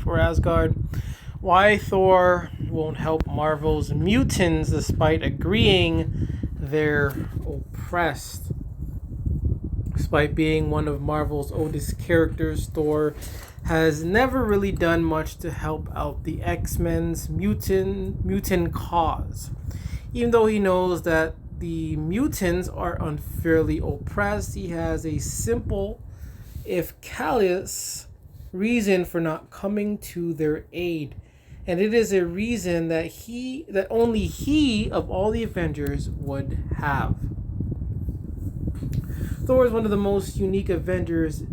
for Asgard. Why Thor won't help Marvel's mutants despite agreeing they're oppressed. Despite being one of Marvel's oldest characters, Thor has never really done much to help out the X-Men's mutant cause. Even though he knows that the mutants are unfairly oppressed, he has a simple, if callous, reason for not coming to their aid. And it is a reason that only he of all the Avengers would have. Thor is one of the most unique Avengers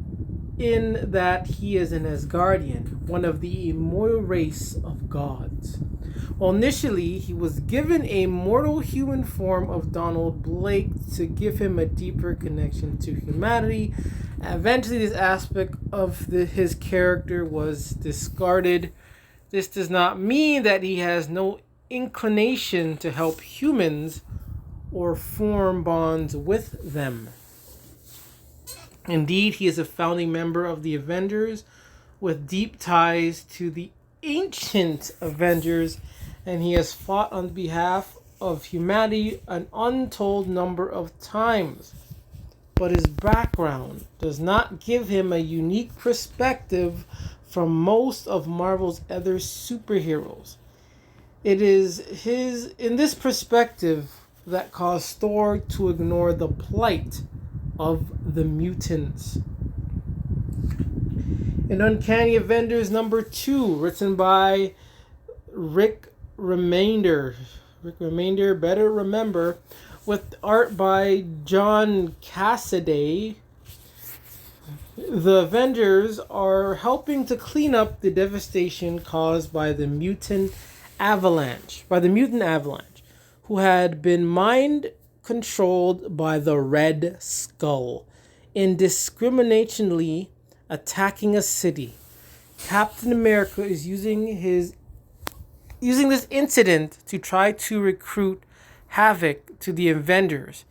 in that he is an Asgardian, one of the immortal race of gods. Well, initially, he was given a mortal human form of Donald Blake to give him a deeper connection to humanity. Eventually, this aspect of his character was discarded. This does not mean that he has no inclination to help humans or form bonds with them. Indeed, he is a founding member of the Avengers with deep ties to the ancient Avengers, and he has fought on behalf of humanity an untold number of times. But his background does not give him a unique perspective from most of Marvel's other superheroes. It is in this perspective that caused Thor to ignore the plight of the mutants. In Uncanny Avengers number 2, written by Rick Remender, better remember, with art by John Cassaday, the Avengers are helping to clean up the devastation caused by the mutant avalanche, who had been mind controlled by the Red Skull, indiscriminately attacking a city. Captain America is using this incident to try to recruit Havoc to the Avengers,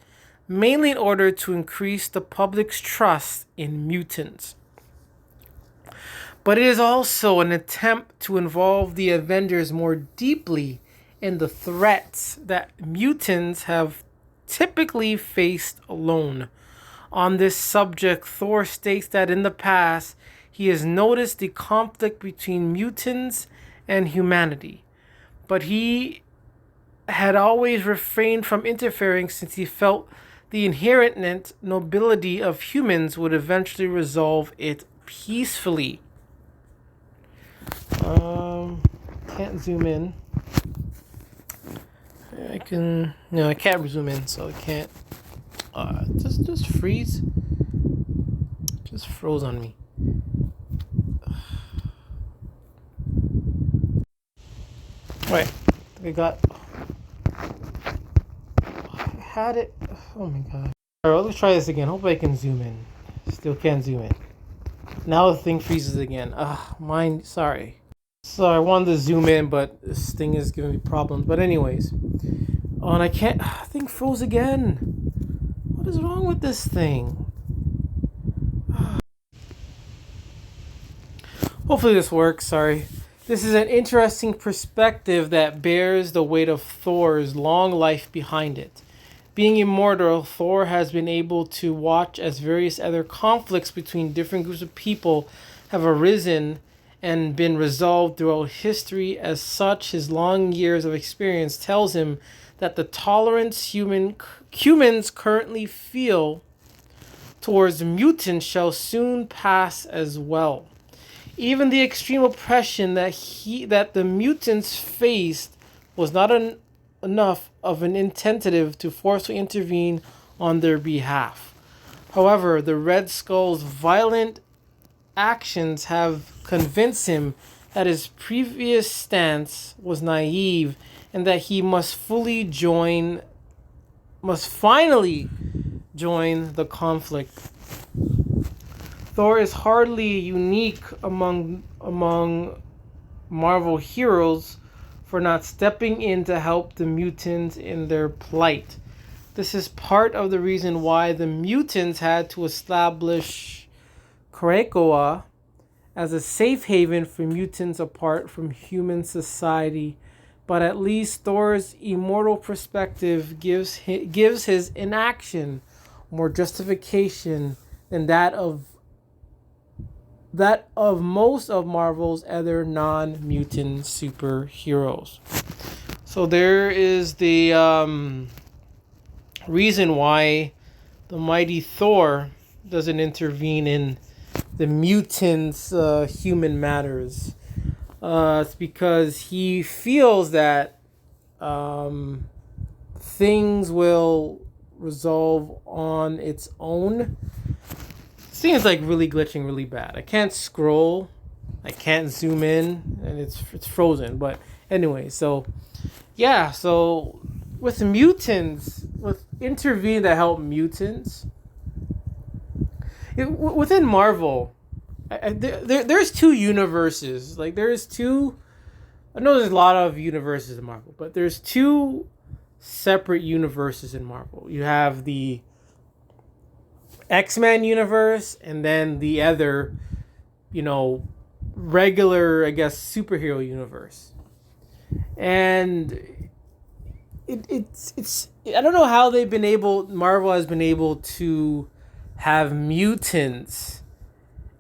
mainly in order to increase the public's trust in mutants. But it is also an attempt to involve the Avengers more deeply in the threats that mutants have typically faced alone. On this subject, Thor states that in the past, he has noticed the conflict between mutants and humanity, but he had always refrained from interfering since he felt the inherent nobility of humans would eventually resolve it peacefully. Can't zoom in. I can't zoom in, so I can't. Just freeze. Just froze on me. Right, I had it. Oh my god. Alright, let's try this again. Hopefully I can zoom in. Still can't zoom in. Now the thing freezes again. Sorry. So I wanted to zoom in, but this thing is giving me problems. But anyways. Oh, and I can't. Thing froze again. What is wrong with this thing? Hopefully this works. Sorry. This is an interesting perspective that bears the weight of Thor's long life behind it. Being immortal, Thor has been able to watch as various other conflicts between different groups of people have arisen and been resolved throughout history. As such, his long years of experience tells him that the tolerance humans currently feel towards mutants shall soon pass as well. Even the extreme oppression that the mutants faced was not enough of an incentive to forcefully intervene on their behalf. However, the Red Skull's violent actions have convinced him that his previous stance was naive and that he must finally join the conflict. Thor is hardly unique among Marvel heroes for not stepping in to help the mutants in their plight. This is part of the reason why the mutants had to establish Krakoa as a safe haven for mutants apart from human society. But at least Thor's immortal perspective gives his inaction more justification than that of most of Marvel's other non-mutant superheroes. So there is the reason why the mighty Thor doesn't intervene in the mutants' human matters. It's because he feels that things will resolve on its own. This thing is like really glitching really bad. I can't scroll, I can't zoom in, and it's frozen. But anyway, so yeah, so with mutants, with intervene to help mutants, within Marvel, there's two universes. Like there's two. I know there's a lot of universes in Marvel, but there's two separate universes in Marvel. You have the X-Men universe, and then the other, regular, I guess, superhero universe. And it's I don't know how Marvel has been able to have mutants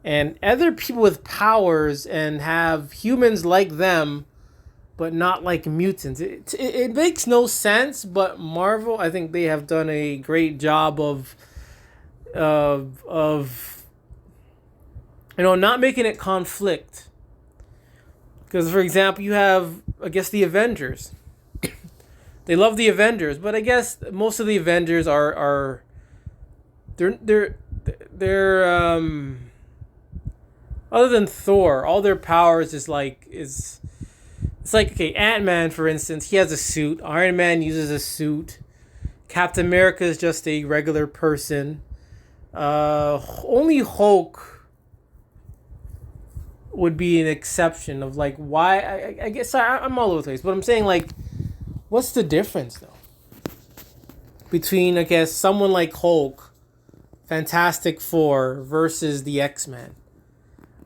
and other people with powers and have humans like them but not like mutants. It makes no sense, but Marvel, I think they have done a great job of not making it conflict. Because, for example, you have, I guess, the Avengers. They love the Avengers, but I guess most of the Avengers are they're other than Thor, all their powers it's like, okay, Ant-Man, for instance, he has a suit. Iron Man uses a suit. Captain America is just a regular person. Only Hulk would be an exception of like why. I guess I'm all over the place, but I'm saying like, what's the difference though between, I guess, someone like Hulk, Fantastic Four versus the X-Men?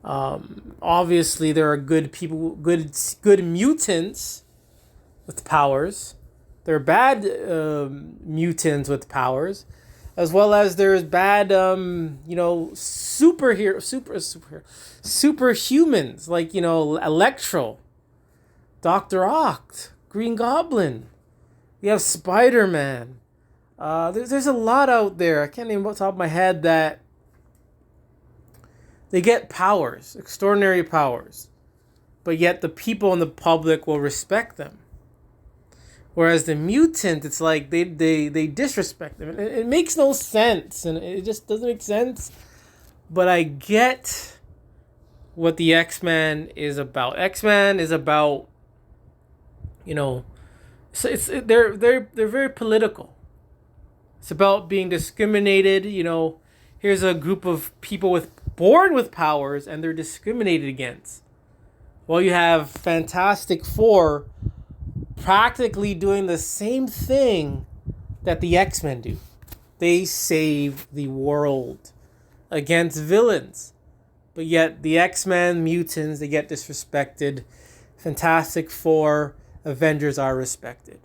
Obviously there are good people, good mutants with powers. There are bad mutants with powers, as well as there's bad superhumans like Electro, Dr. Oct, Green Goblin. You have Spider-Man. There's a lot out there. I can't even off the top of my head that they get powers, extraordinary powers, but yet the people in the public will respect them. Whereas the mutant, it's like they disrespect them. It makes no sense, and it just doesn't make sense. But I get what the X-Men is about. X-Men is about, they're very political. It's about being discriminated. Here's a group of people born with powers, and they're discriminated against. Well, you have Fantastic Four practically doing the same thing that the X-Men do. They save the world against villains. But yet the X-Men, mutants, they get disrespected. Fantastic Four, Avengers are respected.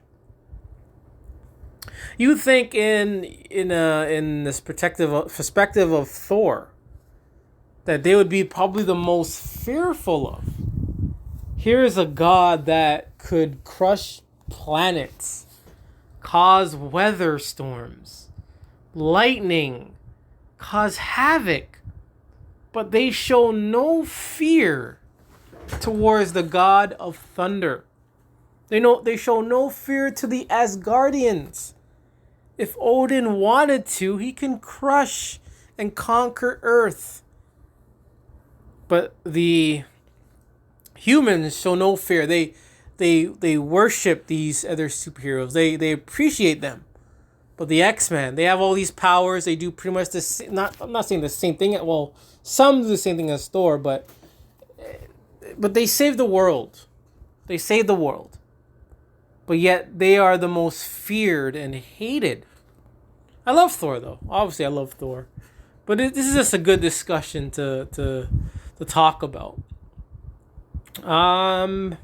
You think in this perspective of Thor that they would be probably the most fearful of. Here is a god that could crush planets, cause weather storms, lightning, cause havoc, but they show no fear towards the god of thunder. They show no fear to the Asgardians. If Odin wanted to, he can crush and conquer Earth. But the humans show no fear. They worship these other superheroes. They appreciate them. But the X-Men, they have all these powers. They do pretty much the same. I'm not saying the same thing. Well, some do the same thing as Thor, but they save the world. They save the world. But yet they are the most feared and hated. I love Thor though. Obviously, I love Thor. But this is just a good discussion to to talk about. Um,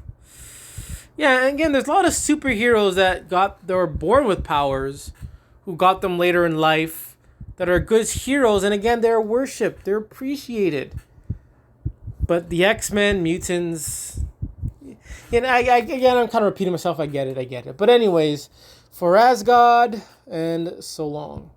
yeah, and again, there's a lot of superheroes that were born with powers, who got them later in life, that are good heroes, and again, they're worshipped, they're appreciated. But the X-Men, mutants, and again, I'm kind of repeating myself. I get it. But anyways, for Asgard, and so long.